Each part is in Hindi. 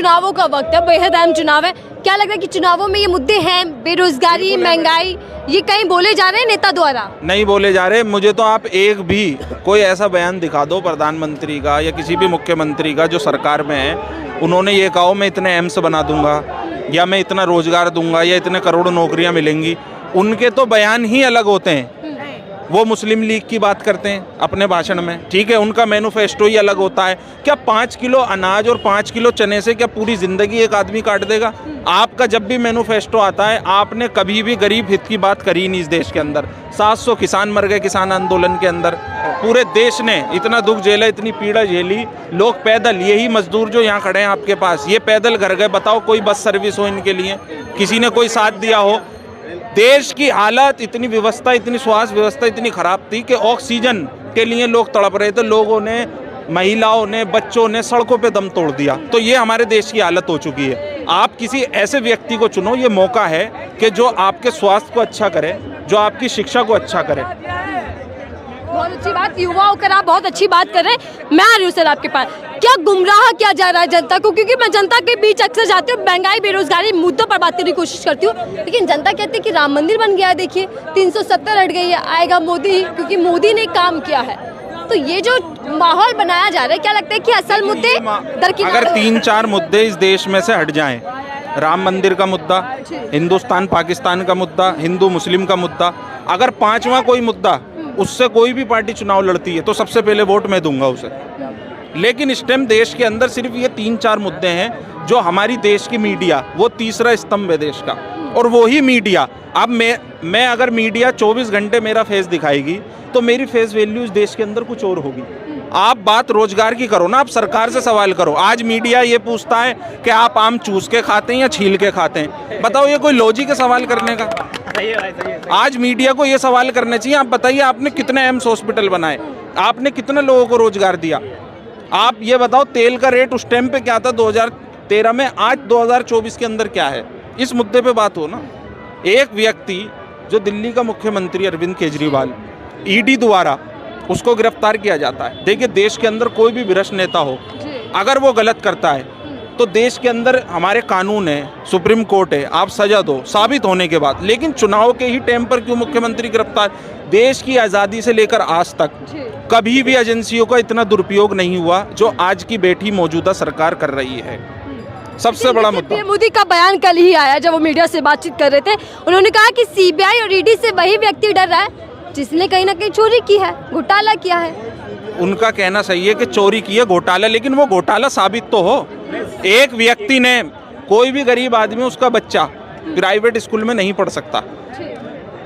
चुनावों का वक्त है, बेहद अहम चुनाव है। क्या लगता है कि चुनावों में ये मुद्दे हैं, बेरोजगारी, महंगाई, ये कहीं बोले जा रहे हैं नेता द्वारा? नहीं बोले जा रहे। मुझे तो आप एक भी कोई ऐसा बयान दिखा दो प्रधानमंत्री का या किसी भी मुख्यमंत्री का जो सरकार में है, उन्होंने ये कहा मैं इतने एम्स बना दूंगा या मैं इतना रोजगार दूंगा या इतने करोड़ नौकरियां मिलेंगी। उनके तो बयान ही अलग होते हैं। वो मुस्लिम लीग की बात करते हैं अपने भाषण में, ठीक है, उनका मैनिफेस्टो ही अलग होता है। क्या 5 किलो अनाज और 5 किलो चने से क्या पूरी जिंदगी एक आदमी काट देगा? आपका जब भी मैनिफेस्टो आता है, आपने कभी भी गरीब हित की बात करी नहीं इस देश के अंदर। 700 किसान मर गए किसान आंदोलन के अंदर। पूरे देश ने इतना दुख झेला, इतनी पीड़ा झेली। लोग पैदल, यही मजदूर जो यहाँ खड़े हैं आपके पास, ये पैदल घर गए। बताओ कोई बस सर्विस हो इनके लिए, किसी ने कोई साथ दिया हो? देश की हालत, इतनी व्यवस्था, इतनी स्वास्थ्य व्यवस्था इतनी खराब थी कि ऑक्सीजन के लिए लोग तड़प रहे थे। लोगों ने, महिलाओं ने, बच्चों ने सड़कों पे दम तोड़ दिया। तो ये हमारे देश की हालत हो चुकी है। आप किसी ऐसे व्यक्ति को चुनो, ये मौका है कि जो आपके स्वास्थ्य को अच्छा करे, जो आपकी शिक्षा को अच्छा करे। बहुत अच्छी बात, युवा होकर आप बहुत अच्छी बात कर रहे हैं। मैं आ रही हूँ सर आपके पास। क्या गुमराह किया जा रहा है जनता को? क्योंकि मैं जनता के बीच अक्सर जाती हूँ, महंगाई, बेरोजगारी मुद्दों पर बात करने की कोशिश करती हूँ, लेकिन जनता कहती है कि राम मंदिर बन गया है, देखिए 370 हट गई है, आएगा मोदी, क्योंकि मोदी ने काम किया है। तो ये जो माहौल बनाया जा रहा है, क्या लगता है कि असल मुद्दे दरकिनार? अगर 3-4 मुद्दे इस देश में से हट जाएं, राम मंदिर का मुद्दा, हिंदुस्तान पाकिस्तान का मुद्दा, हिंदू मुस्लिम का मुद्दा, अगर 5वां कोई मुद्दा उससे कोई भी पार्टी चुनाव लड़ती है तो सबसे पहले वोट मैं दूंगा उसे। लेकिन इस टाइम देश के अंदर सिर्फ ये 3-4 मुद्दे हैं जो हमारी देश की मीडिया, वो तीसरा स्तंभ है देश का। और वो ही मीडिया, अब मैं अगर मीडिया 24 घंटे मेरा फेस दिखाएगी तो मेरी फेस वैल्यू इस देश के अंदर कुछ और होगी। आप बात रोजगार की करो ना, आप सरकार से सवाल करो। आज मीडिया ये पूछता है कि आप आम चूस के खाते हैं या छील के खाते हैं। बताओ, ये कोई लॉजिक है सवाल करने का? आज मीडिया को ये सवाल करने चाहिए, आप बताइए आपने कितने एम्स हॉस्पिटल बनाए, आपने कितने लोगों को रोजगार दिया? आप ये बताओ, तेल का रेट उस टाइम पे क्या था 2013 में, आज 2024 के अंदर क्या है? इस मुद्दे पे बात हो ना। एक व्यक्ति जो दिल्ली का मुख्यमंत्री अरविंद केजरीवाल, ईडी द्वारा उसको गिरफ्तार किया जाता है। देखिए, देश के अंदर कोई भी भ्रष्ट नेता हो, अगर वो गलत करता है तो देश के अंदर हमारे कानून है, सुप्रीम कोर्ट है, आप सजा दो साबित होने के बाद। लेकिन चुनाव के ही टाइम पर क्यों मुख्यमंत्री गिरफ्तार? देश की आज़ादी से लेकर आज तक कभी भी एजेंसियों का इतना दुरुपयोग नहीं हुआ जो आज की बैठी मौजूदा सरकार कर रही है। सबसे बड़ा मुद्दा पीएम मोदी का बयान कल ही आया, जब वो मीडिया से बातचीत कर रहे थे। उन्होंने कहा कि सीबीआई और ईडी से वही व्यक्ति डर रहा है जिसने कहीं ना कहीं चोरी की है, घोटाला किया है। उनका कहना सही है कि चोरी की है, घोटाला, लेकिन वो घोटाला साबित तो हो। एक व्यक्ति ने, कोई भी गरीब आदमी, उसका बच्चा प्राइवेट स्कूल में नहीं पढ़ सकता,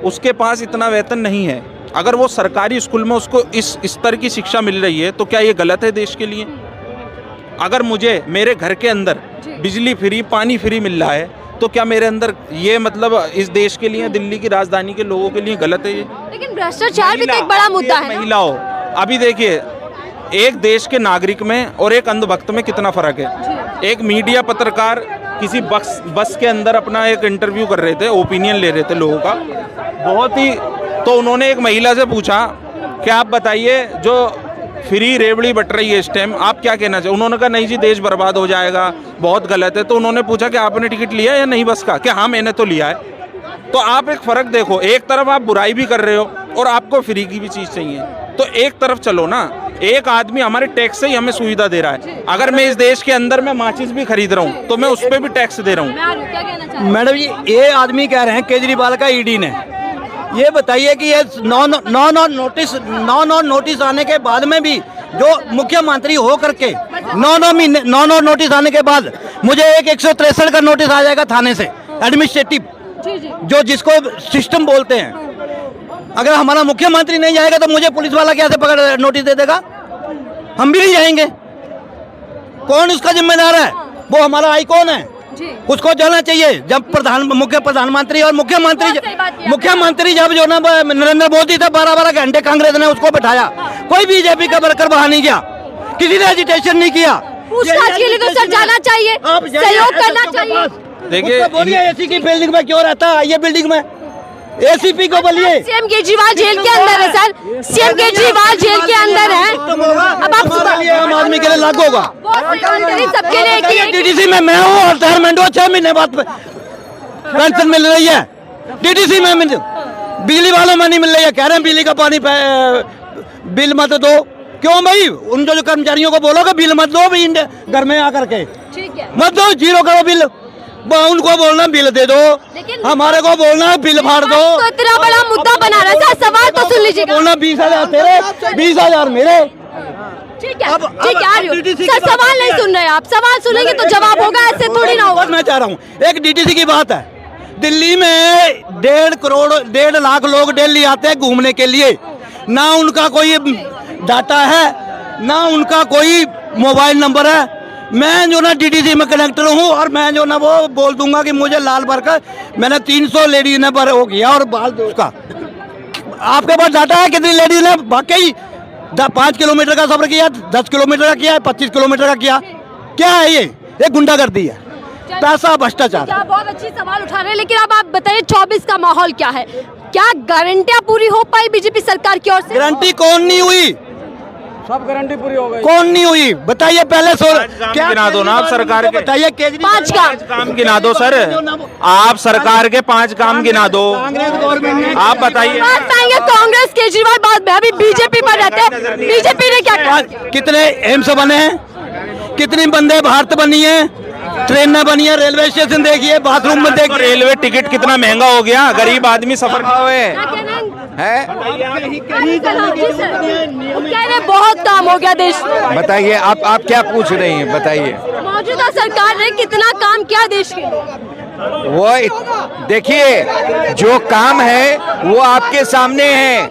उसके पास इतना वेतन नहीं है, अगर वो सरकारी स्कूल में उसको इस स्तर की शिक्षा मिल रही है तो क्या ये गलत है देश के लिए? अगर मुझे मेरे घर के अंदर बिजली फ्री, पानी फ्री मिल रहा है तो क्या मेरे अंदर ये मतलब इस देश के लिए, दिल्ली की राजधानी के लोगों के लिए गलत है ये? लेकिन भ्रष्टाचार भी तो एक बड़ा मुद्दा है। महिलाओं, अभी देखिए, एक देश के नागरिक में और एक अंधभक्त में कितना फर्क है। एक मीडिया पत्रकार किसी बस के अंदर अपना एक इंटरव्यू कर रहे थे, ओपिनियन ले रहे थे लोगों का, बहुत ही, तो उन्होंने एक महिला से पूछा कि आप बताइए, जो फ्री रेवड़ी बट रही है इस टाइम, आप क्या कहना चाहिए? उन्होंने कहा नहीं जी, देश बर्बाद हो जाएगा, बहुत गलत है। तो उन्होंने पूछा कि आपने टिकट लिया या नहीं बस का? कि हाँ मैंने तो लिया है। तो आप एक फ़र्क देखो, एक तरफ आप बुराई भी कर रहे हो और आपको फ्री की भी चीज़ चाहिए, तो एक तरफ चलो ना। एक आदमी हमारे टैक्स से ही हमें सुविधा दे रहा है। अगर मैं इस देश के अंदर मैं माचिस भी खरीद रहा हूँ तो मैं उस पर भी टैक्स दे रहा हूँ। मैडम जी, ये आदमी कह रहे हैं केजरीवाल का ईडी ने, ये बताइए कि ये नौ नोटिस आने के बाद में भी, जो मुख्यमंत्री हो करके 9 नोटिस आने के बाद मुझे एक 163 का नोटिस आ जाएगा थाने से, एडमिनिस्ट्रेटिव, जो जिसको सिस्टम बोलते हैं। अगर हमारा मुख्यमंत्री नहीं जाएगा तो मुझे पुलिस वाला कैसे पकड़ नोटिस दे देगा? हम भी नहीं जाएंगे। कौन उसका जिम्मेदार है? वो हमारा आइकॉन है, उसको जाना चाहिए। जब प्रधानमंत्री और मुख्यमंत्री जब जो ना नरेंद्र मोदी थे, 12-12 घंटे कांग्रेस ने उसको बैठाया, कोई बीजेपी का वर्कर बाहर नहीं गया, किसी ने एजिटेशन नहीं किया। पूछताछ के लिए तो सर जाना चाहिए, सहयोग करना चाहिए। देखिए, बोलिए एसी की बिल्डिंग में क्यों रहता है? ये बिल्डिंग में एसीपी को बोलिए। सीएम केजरीवाल जेल के अंदर है सर, सीएम केजरीवाल जेल के अंदर है। अब आप आम आदमी के लिए लागू होगा। सबके लिए एक ही- डीडीसी में मैं हूँ और रिटायरमेंट हो 6 महीने बाद पेंशन मिल रही है। डीडीसी में बिजली वालों में नहीं मिल रही है, कह रहे हैं बिजली का पानी बिल मत दो। क्यों भाई? उन जो कर्मचारियों को बोलो कि बिल मत दो भी घर में आकर के, ठीक है। मत दो, जीरो करो बिल। उनको बोलना बिल दे दो, लेकिन- हमारे को बोलना बिल फाड़ दो। तो इतना बड़ा मुद्दा बना रहा है सर, सवाल तो सुन लीजिएगा। बोलना 20,000 तेरे, 20,000 मेरे। ठीक है, अब- ठीक है, आ रही हूँ। DDC सर की बात- सवाल नहीं सुन रहे आप, सवाल सुनेंगे तो जवाब होगा, ऐसे थोड़ी ना होगा। मैं चाह रहा हूँ एक डीडीसी की बात है। दिल्ली में 1.5 लाख लोग डेली आते हैं घूमने के लिए, ना उनका कोई डाटा है, ना उनका कोई मोबाइल नंबर है। मैं जो ना डीडीसी में कनेक्टर हूँ और मैं जो ना वो बोल दूंगा कि मुझे लाल भरकर मैंने 300 लेडीज ने भर हो किया और बाल उसका। आपके पास डाटा है कितनी लेडीज ने वाकई 5 किलोमीटर का सफर किया, 10 किलोमीटर का किया, 25 किलोमीटर का किया? क्या है ये गुंडागर्दी है, पैसा भ्रष्टाचार। आप बहुत अच्छी सवाल उठा रहे हैं, लेकिन अब आप बताइए 24 का माहौल क्या है? क्या गारंटियां पूरी हो पाई बीजेपी सरकार की ओर से? गारंटी कौन नहीं हुई? सब गारंटी पूरी हो गई। कौन नहीं हुई बताइए पहले। काम गिना दो ना आप सरकार के। बताइए केजरीवाल 5 काम। काम गिना दो सर, आप सरकार के 5 काम गिना दो। कांग्रेस गवर्नमेंट ने आप बताइए। बात पाएंगे कांग्रेस केजरीवाल बाद में, अभी बीजेपी पर रहते हैं। बीजेपी ने क्या किया? कितने एम्स बने हैं, कितनी वंदे भारत बनी है, ट्रेनें बनी है, रेलवे स्टेशन देखिए, बाथरूम में तो देखिए। रेलवे टिकट कितना महंगा हो गया, गरीब आदमी सफर क्या कहना है? है। जी सर, वो कह रहे बहुत काम हो गया देश में। बताइए आप क्या पूछ रही हैं, बताइए। मौजूदा सरकार ने कितना काम किया देश के लिए? वो देखिए जो काम है वो आपके सामने है,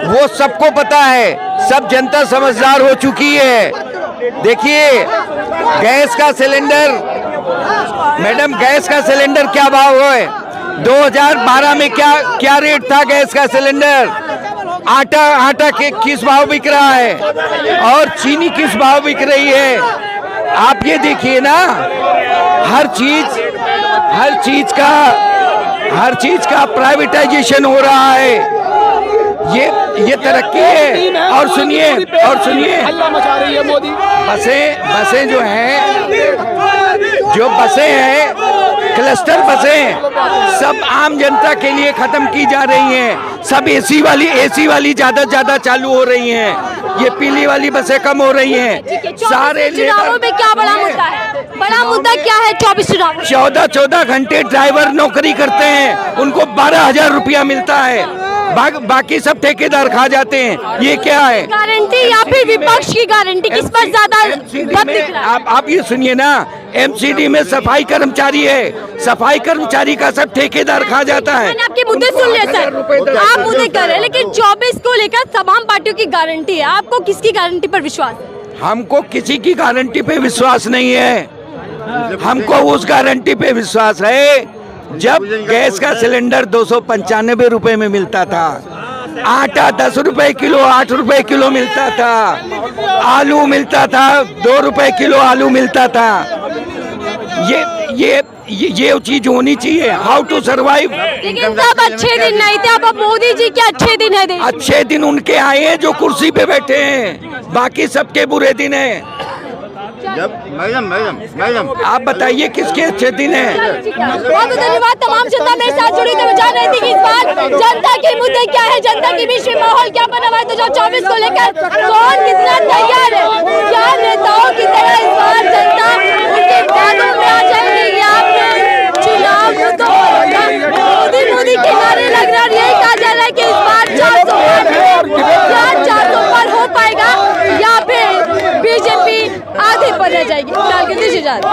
वो सबको पता है, सब जनता समझदार हो चुकी है। देखिए गैस का सिलेंडर, मैडम गैस का सिलेंडर क्या भाव है? 2012 में क्या रेट था गैस का सिलेंडर? आटा किस भाव बिक रहा है और चीनी किस भाव बिक रही है? आप ये देखिए ना, हर चीज का प्राइवेटाइजेशन हो रहा है। ये तरक्की है। और सुनिए बसें जो बसें हैं क्लस्टर बसें सब आम जनता के लिए खत्म की जा रही हैं। सब एसी वाली ज्यादा चालू हो रही हैं। ये पीली वाली बसें कम हो रही हैं। सारे चुनावों में क्या बड़ा मुद्दा है? बड़ा मुद्दा क्या है 24 चुनाव? 14 घंटे ड्राइवर नौकरी करते हैं, उनको 12,000 रुपया मिलता है। बाकी सब ठेकेदार खा जाते हैं। ये क्या है? गारंटी या फिर विपक्ष की गारंटी, किस पर ज्यादा दम दिख रहा है? आप ये सुनिए ना, एमसीडी में सफाई कर्मचारी है, सफाई कर्मचारी का सब ठेकेदार खा जाता है। मैंने आपके मुद्दे सुन लिए सर, आप मुद्दे कर रहे हैं, लेकिन 24 को लेकर तमाम पार्टियों की गारंटी है। आपको किसकी गारंटी पर विश्वास है? हमको किसी की गारंटी पे विश्वास नहीं है। हमको उस गारंटी पे विश्वास है जब गैस का सिलेंडर 295 रुपए में मिलता था, आटा 10 रुपए किलो, 8 रुपए किलो मिलता था, आलू मिलता था 2 रुपए किलो आलू मिलता था। ये चीज होनी चाहिए। How to survive. लेकिन सब अच्छे दिन नहीं थे, अब मोदी जी के अच्छे दिन है। अच्छे दिन उनके आए हैं जो कुर्सी पे बैठे हैं, बाकी सबके बुरे दिन हैं। मैडम आप बताइए किसके अच्छे दिन हैं? बहुत धन्यवाद। तमाम जनता मेरे साथ जुड़ी थी। मैं जान रही थी कि इस बार जनता के मुद्दे क्या है, जनता के बीच में माहौल क्या बना हुआ है 2024 को लेकर, कौन कितना तैयार है, क्या नेताओं की तरह इस बार जनता उनके वादों में आ जाएगी या फिर चुनाव तो मोदी के नारे लग रहा है। यही कहा जा रहा है कि इस बार 400 पर हो पाएगा या फिर बीजेपी आधे पर रह जाएगी। फिलहाल के दीजिए इजाजत।